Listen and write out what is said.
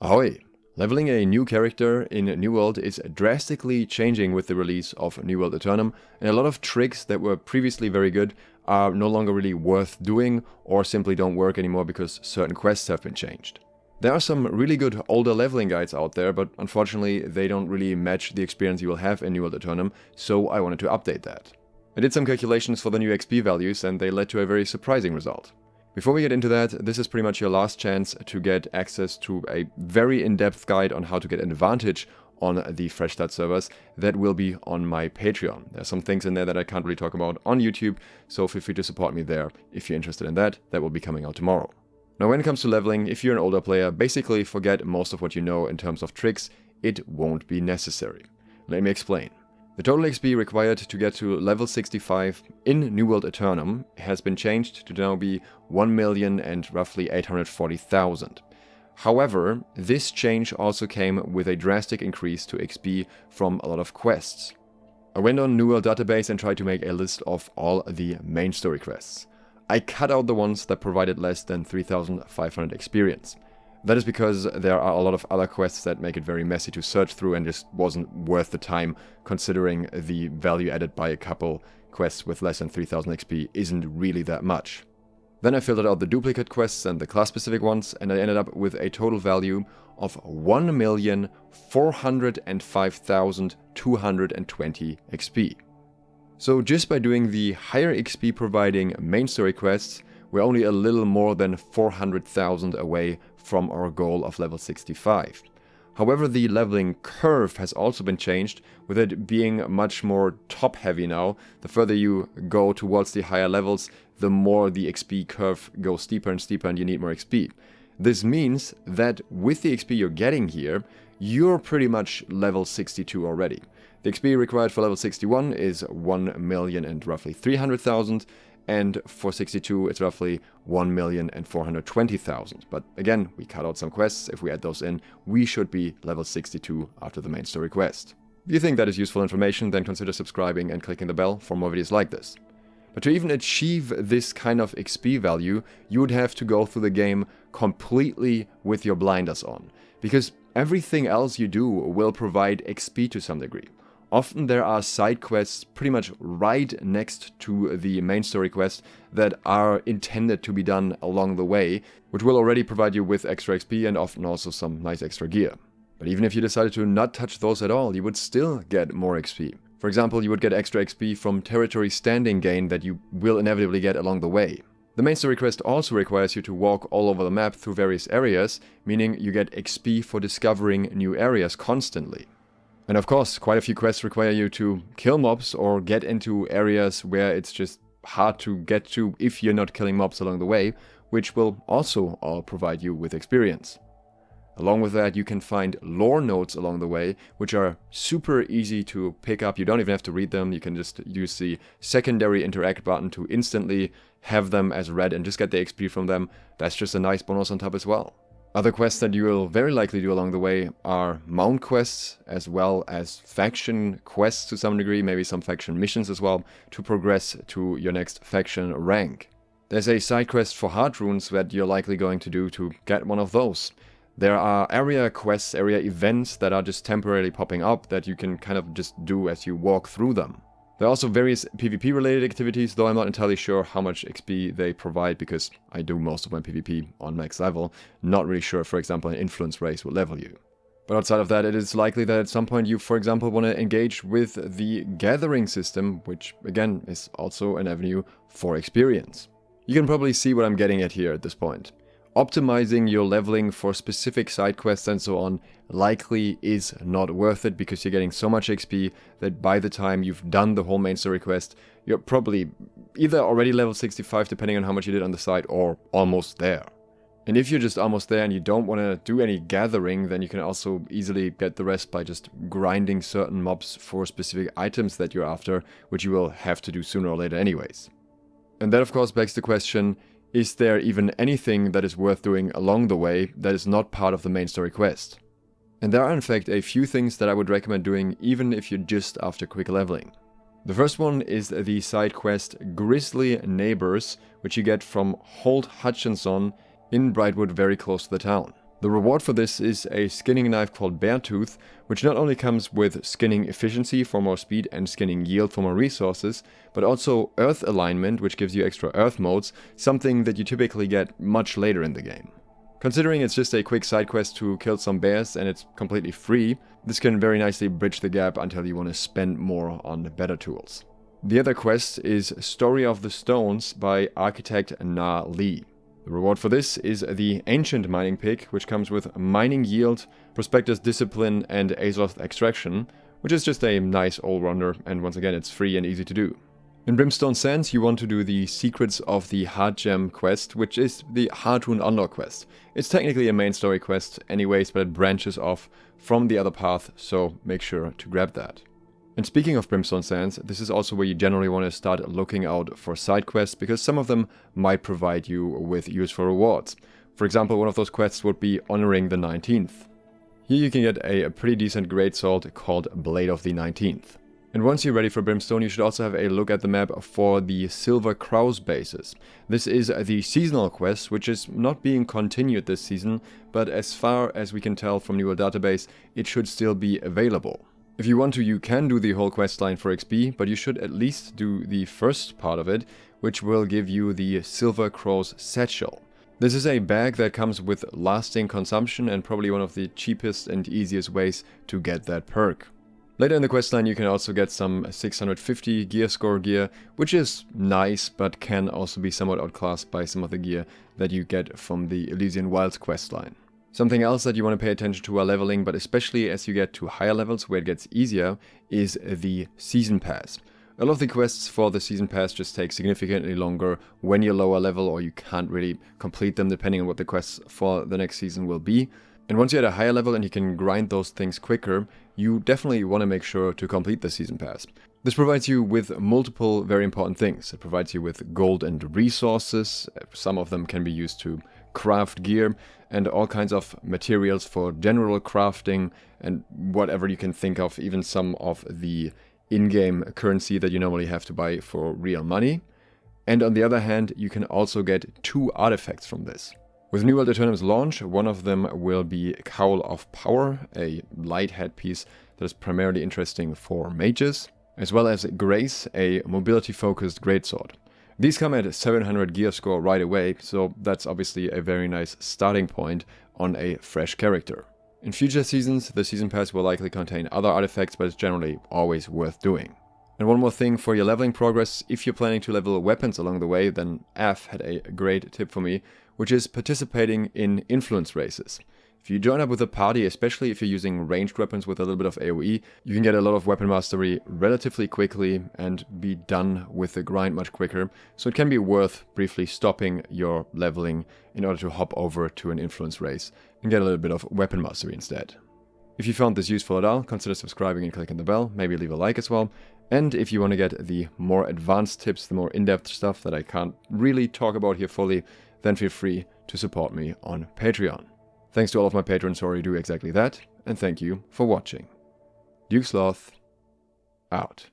Ahoy! Leveling a new character in New World is drastically changing with the release of New World Aeternum, and a lot of tricks that were previously very good are no longer really worth doing or simply don't work anymore because certain quests have been changed. There are some really good older leveling guides out there, but unfortunately they don't really match the experience you will have in New World Aeternum, so I wanted to update that. I did some calculations for the new XP values and they led to a very surprising result. Before we get into that, this is pretty much your last chance to get access to a very in-depth guide on how to get advantage on the Fresh Start servers that will be on my Patreon. There are some things in there that I can't really talk about on YouTube, so feel free to support me there if you're interested in that. That will be coming out tomorrow. Now when it comes to leveling, if you're an older player, basically forget most of what you know in terms of tricks. It won't be necessary. Let me explain. The total XP required to get to level 65 in New World Aeternum has been changed to now be 1,000,000 and roughly 840,000. However, this change also came with a drastic increase to XP from a lot of quests. I went on New World database and tried to make a list of all the main story quests. I cut out the ones that provided less than 3,500 experience. That is because there are a lot of other quests that make it very messy to search through and just wasn't worth the time, considering the value added by a couple quests with less than 3000 XP isn't really that much. Then I filtered out the duplicate quests and the class-specific ones, and I ended up with a total value of 1,405,220 XP. So just by doing the higher XP providing main story quests, we're only a little more than 400,000 away from our goal of level 65. However, the leveling curve has also been changed, with it being much more top-heavy now. The further you go towards the higher levels, the more the XP curve goes steeper and steeper and you need more XP. This means that with the XP you're getting here, you're pretty much level 62 already. The XP required for level 61 is 1,000,000 and roughly 300,000, and for 62 it's roughly 1,420,000. But again, we cut out some quests. If we add those in, we should be level 62 after the main story quest. If you think that is useful information, then consider subscribing and clicking the bell for more videos like this. But to even achieve this kind of XP value, you would have to go through the game completely with your blinders on, because everything else you do will provide XP to some degree. Often there are side quests pretty much right next to the main story quest that are intended to be done along the way, which will already provide you with extra XP and often also some nice extra gear. But even if you decided to not touch those at all, you would still get more XP. For example, you would get extra XP from territory standing gain that you will inevitably get along the way. The main story quest also requires you to walk all over the map through various areas, meaning you get XP for discovering new areas constantly. And of course, quite a few quests require you to kill mobs or get into areas where it's just hard to get to if you're not killing mobs along the way, which will also all provide you with experience. Along with that, you can find lore notes along the way, which are super easy to pick up. You don't even have to read them. You can just use the secondary interact button to instantly have them as read and just get the XP from them. That's just a nice bonus on top as well. Other quests that you will very likely do along the way are mount quests, as well as faction quests to some degree, maybe some faction missions as well, to progress to your next faction rank. There's a side quest for heart runes that you're likely going to do to get one of those. There are area quests, area events that are just temporarily popping up that you can kind of just do as you walk through them. There are also various PvP related activities, though I'm not entirely sure how much XP they provide because I do most of my PvP on max level. Not really sure, for example, an influence race will level you. But outside of that, it is likely that at some point you, for example, want to engage with the gathering system, which again is also an avenue for experience. You can probably see what I'm getting at here at this point. Optimizing your leveling for specific side quests and so on likely is not worth it because you're getting so much XP that by the time you've done the whole main story quest, you're probably either already level 65 depending on how much you did on the side or almost there. And if you're just almost there and you don't want to do any gathering, then you can also easily get the rest by just grinding certain mobs for specific items that you're after, which you will have to do sooner or later anyways. And that of course begs the question, is there even anything that is worth doing along the way that is not part of the main story quest? And there are in fact a few things that I would recommend doing even if you're just after quick leveling. The first one is the side quest Grisly Neighbors, which you get from Holt Hutchinson in Brightwood, very close to the town. The reward for this is a skinning knife called Beartooth, which not only comes with skinning efficiency for more speed and skinning yield for more resources, but also earth alignment, which gives you extra earth modes, something that you typically get much later in the game. Considering it's just a quick side quest to kill some bears and it's completely free, this can very nicely bridge the gap until you want to spend more on better tools. The other quest is Story of the Stones by Architect Na Lee. The reward for this is the Ancient Mining Pick, which comes with Mining Yield, Prospector's Discipline, and SLOTH Extraction, which is just a nice all-rounder, and once again it's free and easy to do. In Brimstone Sands you want to do the Secrets of the Heart Gem quest, which is the Heart Rune Unlock quest. It's technically a main story quest anyways, but it branches off from the other path, so make sure to grab that. And speaking of Brimstone Sands, this is also where you generally want to start looking out for side quests, because some of them might provide you with useful rewards. For example, one of those quests would be Honoring the 19th. Here you can get a pretty decent greatsword called Blade of the 19th. And once you're ready for Brimstone, you should also have a look at the map for the Silver Crows bases. This is the seasonal quest, which is not being continued this season, but as far as we can tell from the World database, it should still be available. If you want to, you can do the whole questline for XP, but you should at least do the first part of it, which will give you the Silver Crow's Satchel. This is a bag that comes with lasting consumption and probably one of the cheapest and easiest ways to get that perk. Later in the questline you can also get some 650 gear score gear, which is nice, but can also be somewhat outclassed by some of the gear that you get from the Elysian Wilds questline. Something else that you want to pay attention to while leveling, but especially as you get to higher levels where it gets easier, is the Season Pass. A lot of the quests for the Season Pass just take significantly longer when you're lower level, or you can't really complete them depending on what the quests for the next season will be. And once you're at a higher level and you can grind those things quicker, you definitely want to make sure to complete the Season Pass. This provides you with multiple very important things. It provides you with gold and resources. Some of them can be used to craft gear, and all kinds of materials for general crafting and whatever you can think of, even some of the in-game currency that you normally have to buy for real money. And on the other hand, you can also get 2 artifacts from this. With New World Aeternum's launch, one of them will be Cowl of Power, a light headpiece that is primarily interesting for mages, as well as Grace, a mobility-focused greatsword. These come at 700 gear score right away, so that's obviously a very nice starting point on a fresh character. In future seasons, the Season Pass will likely contain other artifacts, but it's generally always worth doing. And one more thing for your leveling progress: if you're planning to level weapons along the way, then Af had a great tip for me, which is participating in influence races. If you join up with a party, especially if you're using ranged weapons with a little bit of AoE, you can get a lot of weapon mastery relatively quickly and be done with the grind much quicker, so it can be worth briefly stopping your leveling in order to hop over to an influence race and get a little bit of weapon mastery instead. If you found this useful at all, consider subscribing and clicking the bell, maybe leave a like as well. And if you want to get the more advanced tips, the more in-depth stuff that I can't really talk about here fully, then feel free to support me on Patreon. Thanks to all of my patrons who already do exactly that, and thank you for watching. Sloth, out.